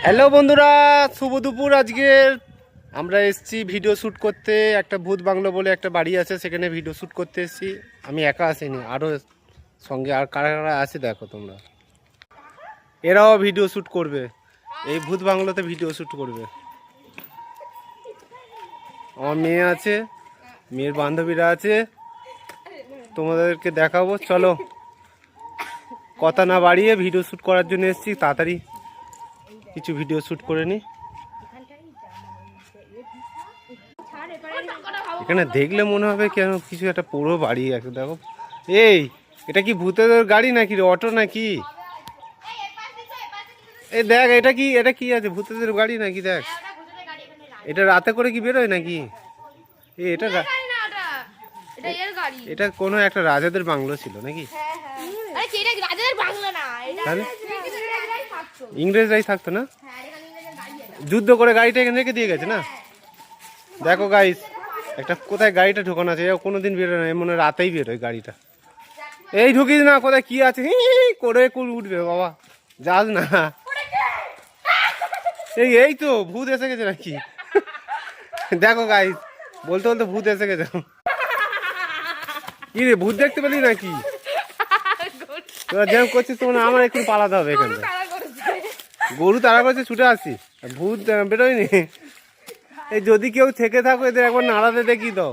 Hello বন্ধুরা, শুভ দুপুর। আজকে আমরা এসেছি ভিডিও শ্যুট করতে। একটা ভূত বাংলো বলে একটা বাড়ি আছে, সেখানে ভিডিও শ্যুট করতে এসেছি। আমি একা আসিনি, আরও সঙ্গে আর কারা কারা আছে দেখো তোমরা। এরাও ভিডিও শ্যুট করবে, এই ভূত বাংলোতে ভিডিও শ্যুট করবে। আমার মেয়ে আছে, মেয়ের বান্ধবীরা আছে, তোমাদেরকে দেখাবো। চলো, কথা না বাড়িয়ে ভিডিও শ্যুট করার জন্য এসেছি। তাড়াতাড়ি কিছু ভিডিও শ্যুট করে নি। এখানে দেখলে মনে হবে কেন কিছু একটা পুরো বাড়ি আছে। দেখো, এই এটা কি ভূতের গাড়ি নাকি রে, অটো নাকি? এই দেখ, এটা কি আছে, ভূতেদের গাড়ি নাকি? দেখ, এটা রাতে করে কি বেরোয় নাকি? এটা কোনো একটা রাজাদের বাংলো ছিল নাকি? ইংরেজরাই থাকতো না? যুদ্ধ করে গাড়িটা এখানে রেখে দিয়ে গেছে না? দেখো গাইস, একটা কোথায় গাড়িটা ঢোকানো আছে, কোনোদিন বেরোয় না, মনে রাতেই বেরোয় গাড়িটা। এই ঢুকিস না, কোথায় কি আছে করে কুল উঠবে বাবা, যাস না। এই তো ভূত এসে গেছে নাকি? দেখো গাইস, বলতে বলতে ভূত এসে গেছে। কি রে, ভূত দেখতে পেলি নাকি? তোরা যেমন করছিস তোমার, আমার একটু পালাতে হবে এখানে। গরু তাড়া করছে, ছুটে আসি, ভূত বেরোয়নি। এই যদি কেউ থেকে থাকো, এদের একবার নাড়াতে দেখি তো।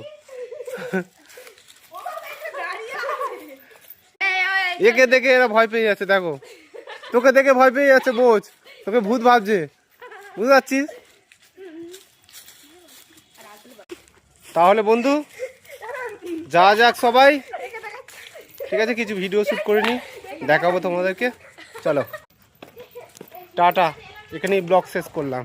একে দেখে এরা ভয় পেয়ে যাচ্ছে। দেখো, তোকে দেখে ভয় পেয়ে যাচ্ছে, বোঝ, তোকে ভূত ভাবছে, বুঝতে পারছিস? তাহলে বন্ধু যা যাক সবাই, ঠিক আছে, কিছু ভিডিও শ্যুট করে নি, দেখাবো তোমাদেরকে। চলো টাটা, এখানেই ব্লগ শেষ করলাম।